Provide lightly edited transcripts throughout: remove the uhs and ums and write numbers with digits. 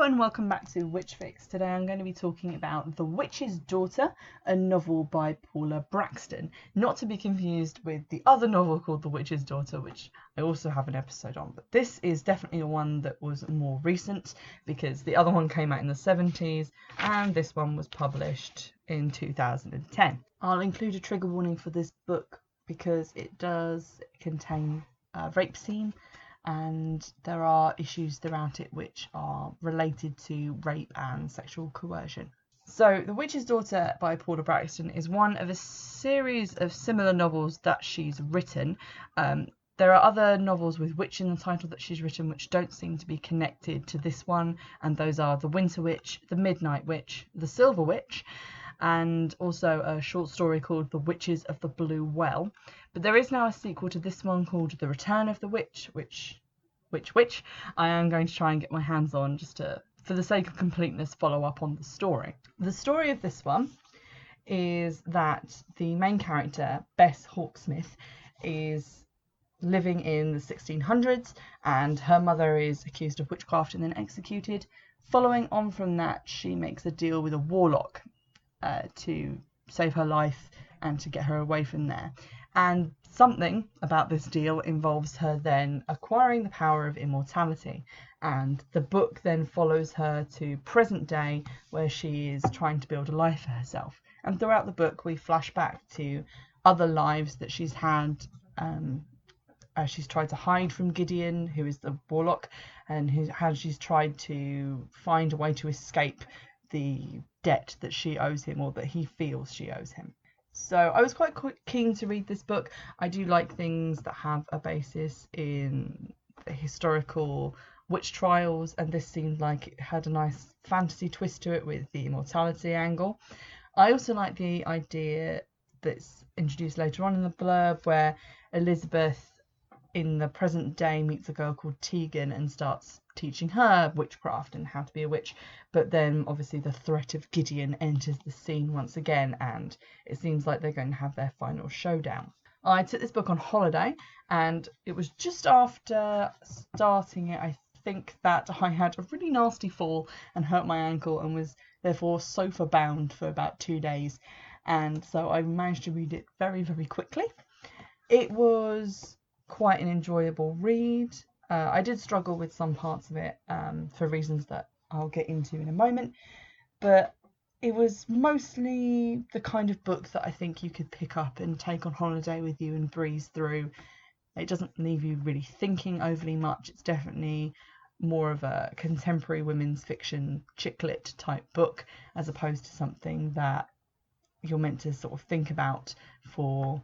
Hello and welcome back to Witchfix. Today I'm going to be talking about The Witch's Daughter, a novel by Paula Brackston. Not to be confused with the other novel called The Witch's Daughter, which I also have an episode on. But this is definitely one that was more recent because the other one came out in the 70s and this one was published in 2010. I'll include a trigger warning for this book because it does contain a rape scene, and there are issues throughout it which are related to rape and sexual coercion. So The Witch's Daughter by Paula Brackston is one of a series of similar novels that she's written. There are other novels with witch in the title that she's written which don't seem to be connected to this one, and those are The Winter Witch, The Midnight Witch, The Silver Witch, and also a short story called The Witches of the Blue Well. But there is now a sequel to this one called The Return of the Witch, which I am going to try and get my hands on just to, for the sake of completeness, follow up on the story. The story of this one is that the main character, Bess Hawksmith, is living in the 1600s and her mother is accused of witchcraft and then executed. Following on from that, she makes a deal with a warlock to save her life and to get her away from there. And something about this deal involves her then acquiring the power of immortality. And the book then follows her to present day, where she is trying to build a life for herself. And throughout the book, we flash back to other lives that she's had as she's tried to hide from Gideon, who is the warlock, and how she's tried to find a way to escape the debt that she owes him, or that he feels she owes him. So I was quite keen to read this book. I do like things that have a basis in the historical witch trials, and this seemed like it had a nice fantasy twist to it with the immortality angle. I also like the idea that's introduced later on in the blurb, where Elizabeth in the present day meets a girl called Tegan and starts teaching her witchcraft and how to be a witch, but then obviously the threat of Gideon enters the scene once again, and it seems like they're going to have their final showdown. I took this book on holiday, and it was just after starting it, I think, that I had a really nasty fall and hurt my ankle and was therefore sofa bound for about 2 days, and so I managed to read it very, very quickly. It was quite an enjoyable read. I did struggle with some parts of it for reasons that I'll get into in a moment, but it was mostly the kind of book that I think you could pick up and take on holiday with you and breeze through. It doesn't leave you really thinking overly much. It's definitely more of a contemporary women's fiction chick lit type book, as opposed to something that you're meant to sort of think about for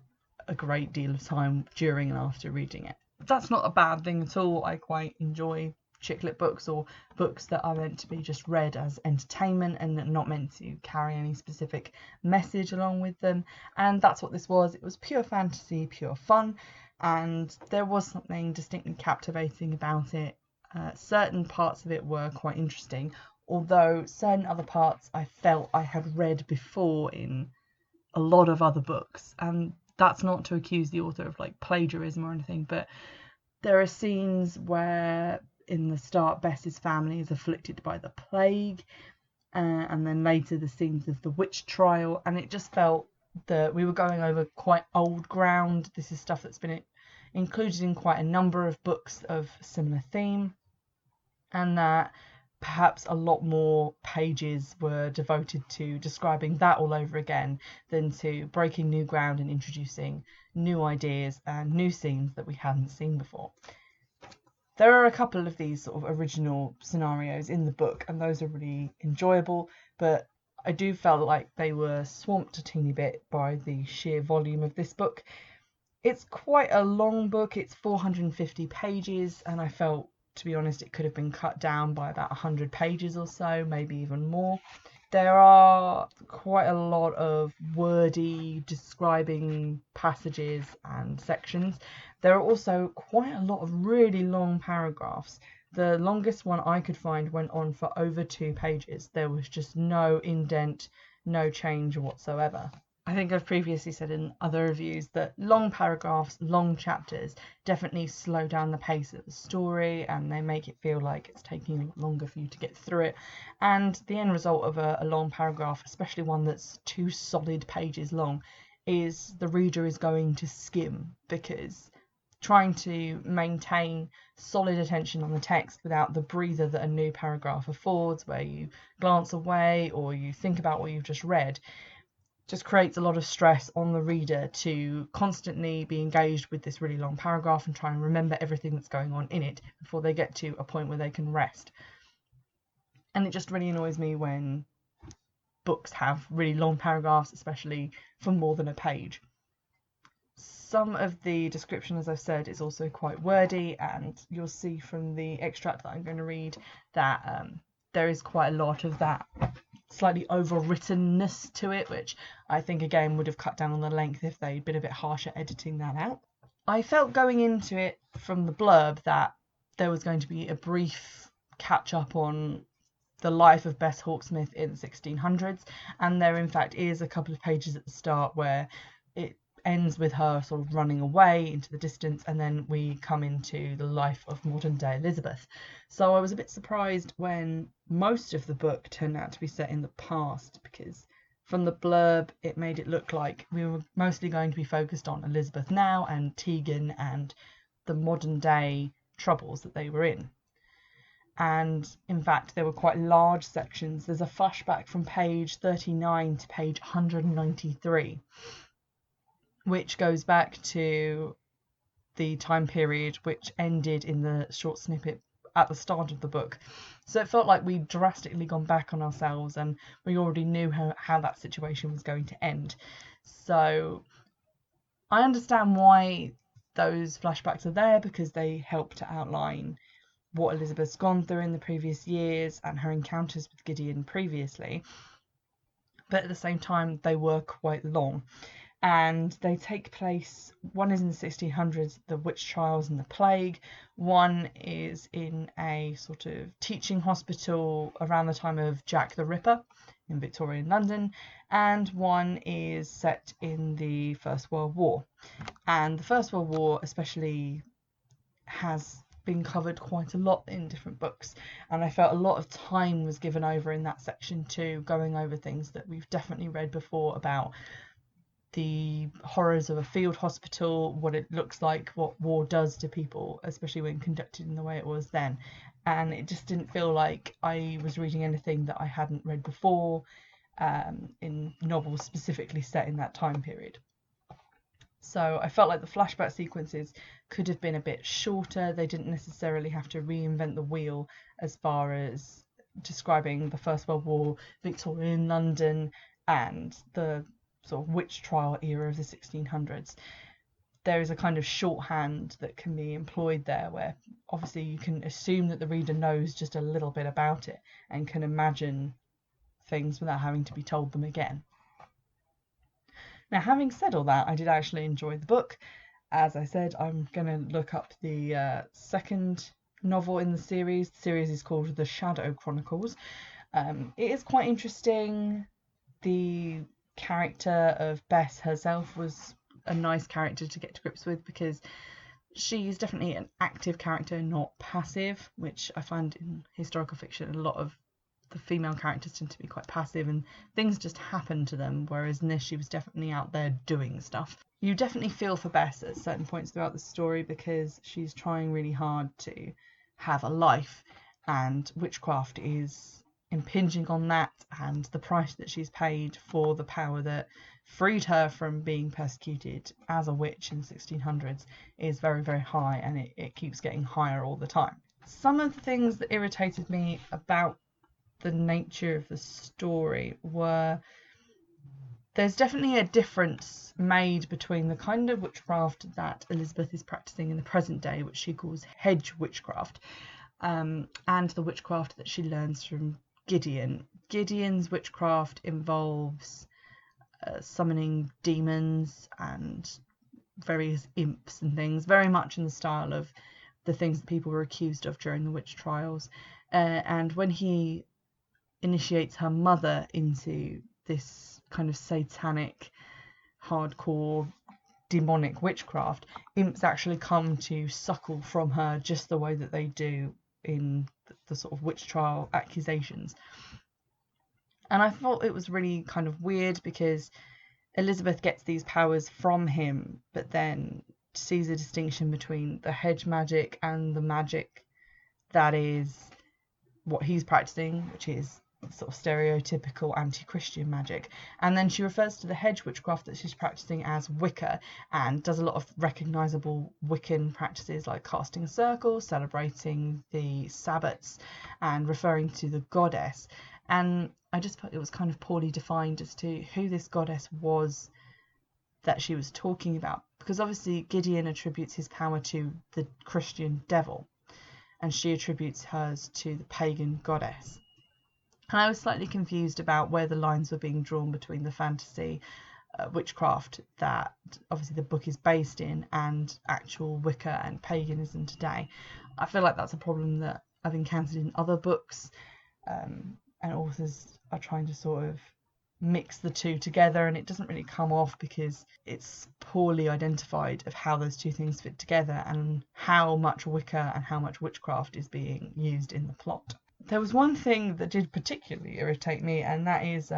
a great deal of time during and after reading it. That's not a bad thing at all. I quite enjoy chick lit books, or books that are meant to be just read as entertainment and not meant to carry any specific message along with them, and that's what this was. It was pure fantasy, pure fun, and there was something distinctly captivating about it. Certain parts of it were quite interesting, although certain other parts I felt I had read before in a lot of other books, and that's not to accuse the author of like plagiarism or anything, but there are scenes where in the start Bess's family is afflicted by the plague, and then later the scenes of the witch trial, and it just felt that we were going over quite old ground. This is stuff that's been included in quite a number of books of similar theme, and that perhaps a lot more pages were devoted to describing that all over again than to breaking new ground and introducing new ideas and new scenes that we hadn't seen before. There are a couple of these sort of original scenarios in the book, and those are really enjoyable, but I do feel like they were swamped a teeny bit by the sheer volume of this book. It's quite a long book. It's 450 pages, and I felt, to be honest, it could have been cut down by about 100 pages or so, maybe even more. There are quite a lot of wordy describing passages and sections. There are also quite a lot of really long paragraphs. The longest one I could find went on for over 2 pages. There was just no indent, no change whatsoever. I think I've previously said in other reviews that long paragraphs, long chapters definitely slow down the pace of the story, and they make it feel like it's taking longer for you to get through it. And the end result of a long paragraph, especially one that's 2 solid pages long, is the reader is going to skim, because trying to maintain solid attention on the text without the breather that a new paragraph affords, where you glance away or you think about what you've just read, just creates a lot of stress on the reader to constantly be engaged with this really long paragraph and try and remember everything that's going on in it before they get to a point where they can rest. And it just really annoys me when books have really long paragraphs, especially for more than a page. Some of the description, as I've said, is also quite wordy, and you'll see from the extract that I'm going to read that there is quite a lot of that slightly overwrittenness to it, which I think again would have cut down on the length if they'd been a bit harsher editing that out. I felt going into it from the blurb that there was going to be a brief catch up on the life of Bess Hawksmith in the 1600s, and there in fact is a couple of pages at the start where it ends with her sort of running away into the distance, and then we come into the life of modern day Elizabeth. So I was a bit surprised when most of the book turned out to be set in the past, because from the blurb it made it look like we were mostly going to be focused on Elizabeth now and Tegan and the modern day troubles that they were in. And in fact there were quite large sections. There's a flashback from page 39 to page 193, which goes back to the time period which ended in the short snippet at the start of the book. So it felt like we'd drastically gone back on ourselves, and we already knew how that situation was going to end. So I understand why those flashbacks are there, because they help to outline what Elizabeth's gone through in the previous years and her encounters with Gideon previously. But at the same time, they were quite long. And they take place, one is in the 1600s, the witch trials and the plague. One is in a sort of teaching hospital around the time of Jack the Ripper in Victorian London. And one is set in the First World War. And the First World War especially has been covered quite a lot in different books, and I felt a lot of time was given over in that section too, going over things that we've definitely read before about the horrors of a field hospital, what it looks like, what war does to people, especially when conducted in the way it was then. And it just didn't feel like I was reading anything that I hadn't read before in novels specifically set in that time period. So I felt like the flashback sequences could have been a bit shorter. They didn't necessarily have to reinvent the wheel as far as describing the First World War, Victorian London, and the sort of witch trial era of the 1600s. There is a kind of shorthand that can be employed there, where obviously you can assume that the reader knows just a little bit about it and can imagine things without having to be told them again. Now, having said all that, I did actually enjoy the book. As I said, I'm going to look up the second novel in the series. The series is called The Shadow Chronicles. It is quite interesting. The character of Bess herself was a nice character to get to grips with, because she's definitely an active character, not passive, which I find in historical fiction a lot of the female characters tend to be quite passive and things just happen to them, whereas in this she was definitely out there doing stuff. You definitely feel for Bess at certain points throughout the story, because she's trying really hard to have a life, and witchcraft is impinging on that, and the price that she's paid for the power that freed her from being persecuted as a witch in the 1600s is very, very high, and it keeps getting higher all the time. Some of the things that irritated me about the nature of the story were, there's definitely a difference made between the kind of witchcraft that Elizabeth is practicing in the present day, which she calls hedge witchcraft, and the witchcraft that she learns from Gideon. Gideon's witchcraft involves summoning demons and various imps and things, very much in the style of the things that people were accused of during the witch trials. And when he initiates her mother into this kind of satanic hardcore demonic witchcraft, imps actually come to suckle from her just the way that they do in the sort of witch trial accusations. And I thought it was really kind of weird because Elizabeth gets these powers from him, but then sees a distinction between the hedge magic and the magic that is what he's practicing, which is sort of stereotypical anti-Christian magic. And then she refers to the hedge witchcraft that she's practicing as Wicca, and does a lot of recognisable Wiccan practices like casting a circle, celebrating the Sabbats, and referring to the goddess. And I just thought it was kind of poorly defined as to who this goddess was that she was talking about, because obviously Gideon attributes his power to the Christian devil, and she attributes hers to the pagan goddess. And I was slightly confused about where the lines were being drawn between the fantasy witchcraft that obviously the book is based in and actual Wicca and paganism today. I feel like that's a problem that I've encountered in other books, and authors are trying to sort of mix the two together, and it doesn't really come off because it's poorly identified of how those two things fit together and how much Wicca and how much witchcraft is being used in the plot. There was one thing that did particularly irritate me, and that is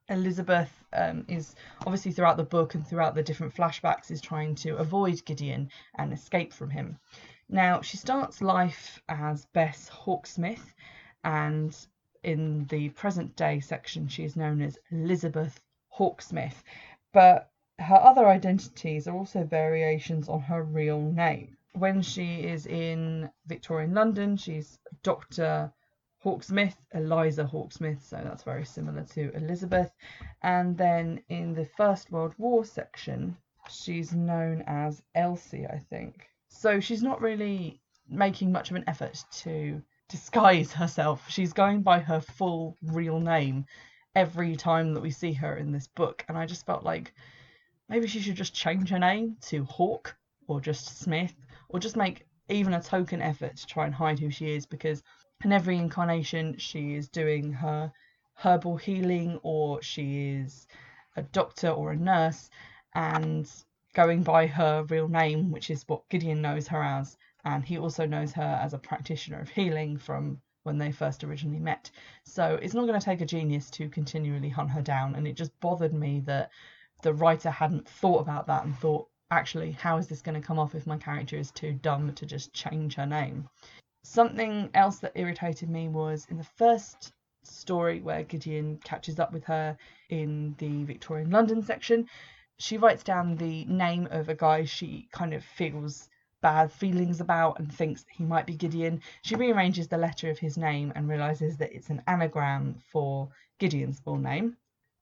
Elizabeth is obviously throughout the book and throughout the different flashbacks is trying to avoid Gideon and escape from him. Now, she starts life as Bess Hawksmith, and in the present day section she is known as Elizabeth Hawksmith, but her other identities are also variations on her real name. When she is in Victorian London, she's Dr. Hawksmith, Eliza Hawksmith, so that's very similar to Elizabeth. And then in the First World War section, she's known as Elsie, I think. So she's not really making much of an effort to disguise herself. She's going by her full real name every time that we see her in this book, and I just felt like maybe she should just change her name to Hawk or just Smith, or just make even a token effort to try and hide who she is, because in every incarnation she is doing her herbal healing, or she is a doctor or a nurse and going by her real name, which is what Gideon knows her as, and he also knows her as a practitioner of healing from when they first originally met. So it's not going to take a genius to continually hunt her down, and it just bothered me that the writer hadn't thought about that and thought, actually, how is this going to come off if my character is too dumb to just change her name? Something else that irritated me was in the first story where Gideon catches up with her in the Victorian London section, she writes down the name of a guy she kind of feels bad feelings about and thinks that he might be Gideon. She rearranges the letter of his name and realises that it's an anagram for Gideon's full name,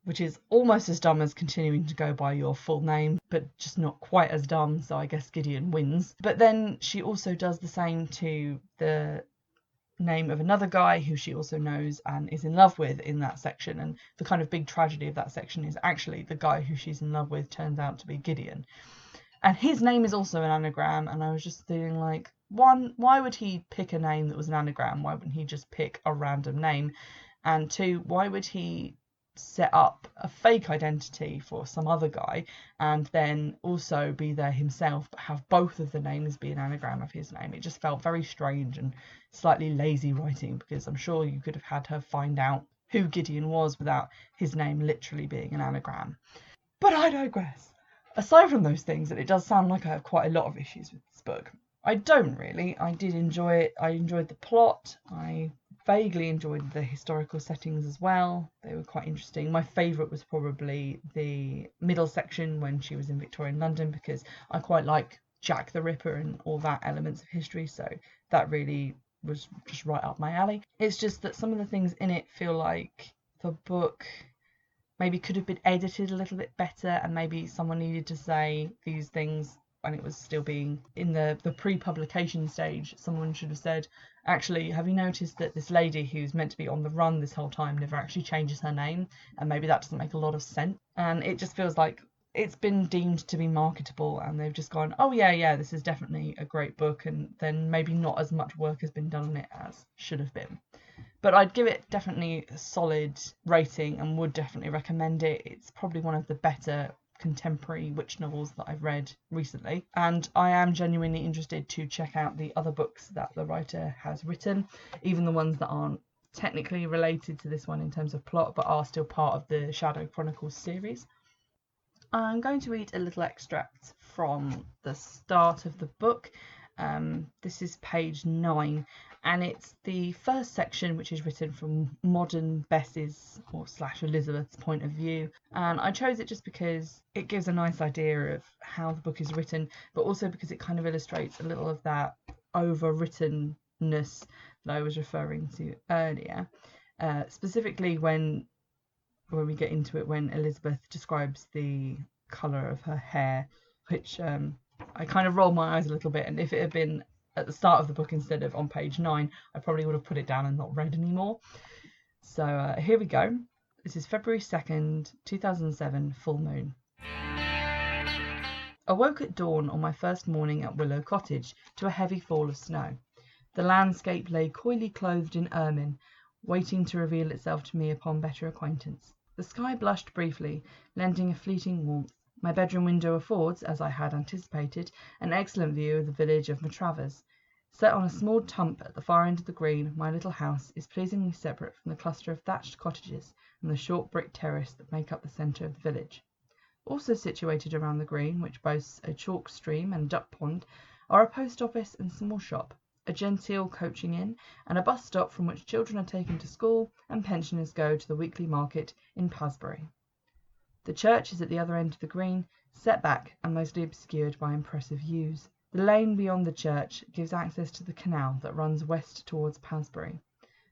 which is almost as dumb as continuing to go by your full name, but just not quite as dumb, so I guess Gideon wins. But then she also does the same to the name of another guy who she also knows and is in love with in that section, and the kind of big tragedy of that section is actually the guy who she's in love with turns out to be Gideon. And his name is also an anagram, and I was just feeling like, one, why would he pick a name that was an anagram? Why wouldn't he just pick a random name? And two, why would he set up a fake identity for some other guy and then also be there himself but have both of the names be an anagram of his name? It just felt very strange and slightly lazy writing, because I'm sure you could have had her find out who Gideon was without his name literally being an anagram. But I digress. Aside from those things, and it does sound like I have quite a lot of issues with this book, I don't really. I did enjoy it. I enjoyed the plot. I vaguely enjoyed the historical settings as well. They were quite interesting. My favourite was probably the middle section when she was in Victorian London, because I quite like Jack the Ripper and all that elements of history, so that really was just right up my alley. It's just that some of the things in it feel like the book maybe could have been edited a little bit better, and maybe someone needed to say these things when it was still being in the pre-publication stage. Someone should have said, actually, have you noticed that this lady who's meant to be on the run this whole time never actually changes her name? And maybe that doesn't make a lot of sense. And it just feels like it's been deemed to be marketable, and they've just gone, oh yeah, this is definitely a great book, and then maybe not as much work has been done on it as should have been. But I'd give it definitely a solid rating and would definitely recommend it. It's probably one of the better contemporary witch novels that I've read recently, and I am genuinely interested to check out the other books that the writer has written, even the ones that aren't technically related to this one in terms of plot but are still part of the Shadow Chronicles series. I'm going to read a little extract from the start of the book. This is page 9, and it's the first section, which is written from modern Bess's or / Elizabeth's point of view. And I chose it just because it gives a nice idea of how the book is written, but also because it kind of illustrates a little of that overwrittenness that I was referring to earlier, specifically when we get into it, when Elizabeth describes the colour of her hair, which I kind of rolled my eyes a little bit, and if it had been at the start of the book instead of on page 9, I probably would have put it down and not read anymore. So here we go. This is February 2nd, 2007, full moon. I woke at dawn on my first morning at Willow Cottage to a heavy fall of snow. The landscape lay coyly clothed in ermine, waiting to reveal itself to me upon better acquaintance. The sky blushed briefly, lending a fleeting warmth. My bedroom window affords, as I had anticipated, an excellent view of the village of Matravers. Set on a small tump at the far end of the green, my little house is pleasingly separate from the cluster of thatched cottages and the short brick terrace that make up the centre of the village. Also situated around the green, which boasts a chalk stream and duck pond, are a post office and small shop, a genteel coaching inn, and a bus stop from which children are taken to school and pensioners go to the weekly market in Pasbury. The church is at the other end of the green, set back and mostly obscured by impressive yews. The lane beyond the church gives access to the canal that runs west towards Pasbury.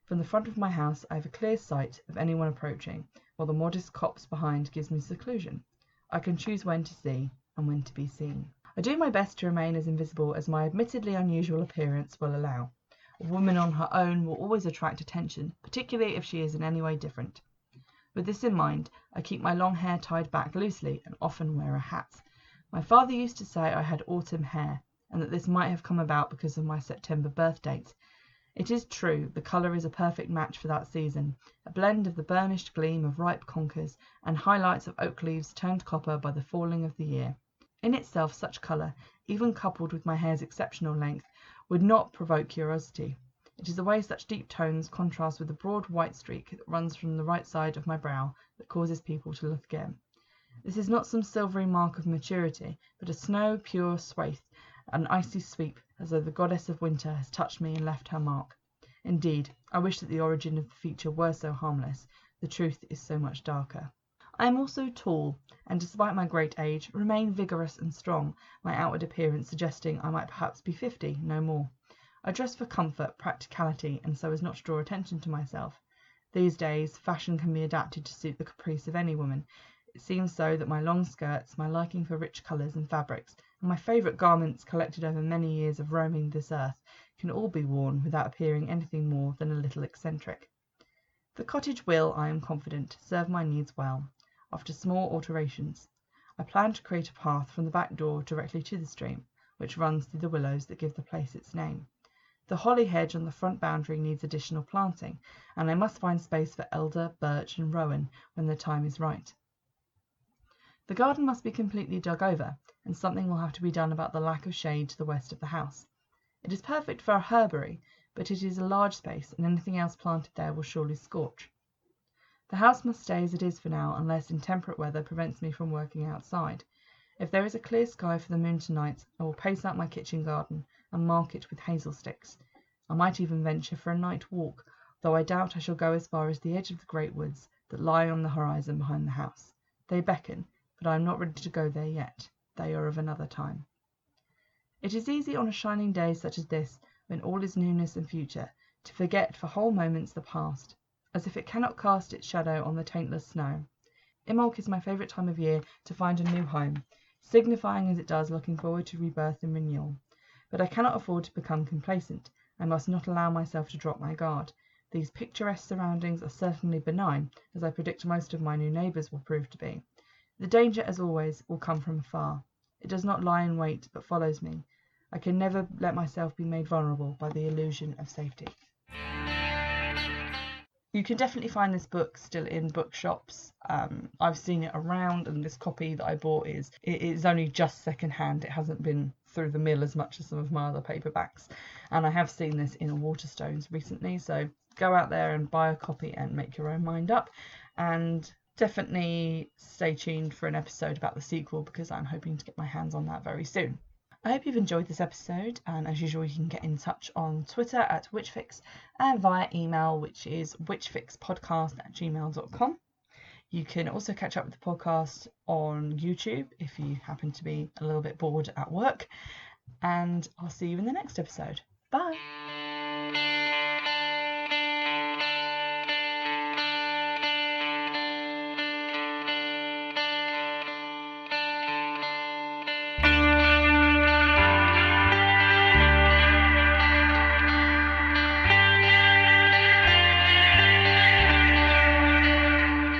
From the front of my house I have a clear sight of anyone approaching, while the modest copse behind gives me seclusion. I can choose when to see and when to be seen. I do my best to remain as invisible as my admittedly unusual appearance will allow. A woman on her own will always attract attention, particularly if she is in any way different. With this in mind, I keep my long hair tied back loosely and often wear a hat. My father used to say I had autumn hair, and that this might have come about because of my September birth date. It is true, the colour is a perfect match for that season, a blend of the burnished gleam of ripe conkers and highlights of oak leaves turned copper by the falling of the year. In itself, such colour, even coupled with my hair's exceptional length, would not provoke curiosity. It is the way such deep tones contrast with the broad white streak that runs from the right side of my brow that causes people to look again. This is not some silvery mark of maturity, but a snow-pure swathe, an icy sweep, as though the goddess of winter has touched me and left her mark. Indeed, I wish that the origin of the feature were so harmless. The truth is so much darker. I am also tall, and despite my great age, remain vigorous and strong, my outward appearance suggesting I might perhaps be 50, no more. I dress for comfort, practicality, and so as not to draw attention to myself. These days, fashion can be adapted to suit the caprice of any woman. It seems so that my long skirts, my liking for rich colours and fabrics, and my favourite garments collected over many years of roaming this earth, can all be worn without appearing anything more than a little eccentric. The cottage will, I am confident, serve my needs well. After small alterations, I plan to create a path from the back door directly to the stream, which runs through the willows that give the place its name. The holly hedge on the front boundary needs additional planting, and I must find space for elder, birch, and rowan when the time is right. The garden must be completely dug over, and something will have to be done about the lack of shade to the west of the house. It is perfect for a herbery, but it is a large space, and anything else planted there will surely scorch. The house must stay as it is for now, unless intemperate weather prevents me from working outside. If there is a clear sky for the moon tonight, I will pace out my kitchen garden and mark it with hazel sticks. I might even venture for a night walk, though I doubt I shall go as far as the edge of the great woods that lie on the horizon behind the house. They beckon, but I am not ready to go there yet. They are of another time. It is easy on a shining day such as this, when all is newness and future, to forget for whole moments the past, as if it cannot cast its shadow on the taintless snow. Imbolc is my favourite time of year to find a new home, signifying as it does looking forward to rebirth and renewal. But I cannot afford to become complacent. I must not allow myself to drop my guard. These picturesque surroundings are certainly benign, as I predict most of my new neighbours will prove to be. The danger, as always, will come from afar. It does not lie in wait, but follows me. I can never let myself be made vulnerable by the illusion of safety. You can definitely find this book still in bookshops. I've seen it around, and this copy that I bought is only just secondhand. It hasn't been through the mill as much as some of my other paperbacks. And I have seen this in Waterstones recently, so go out there and buy a copy and make your own mind up. And definitely stay tuned for an episode about the sequel, because I'm hoping to get my hands on that very soon. I hope you've enjoyed this episode, and as usual you can get in touch on Twitter at Witchfix and via email, which is witchfixpodcast@gmail.com. You can also catch up with the podcast on YouTube if you happen to be a little bit bored at work, and I'll see you in the next episode. Bye!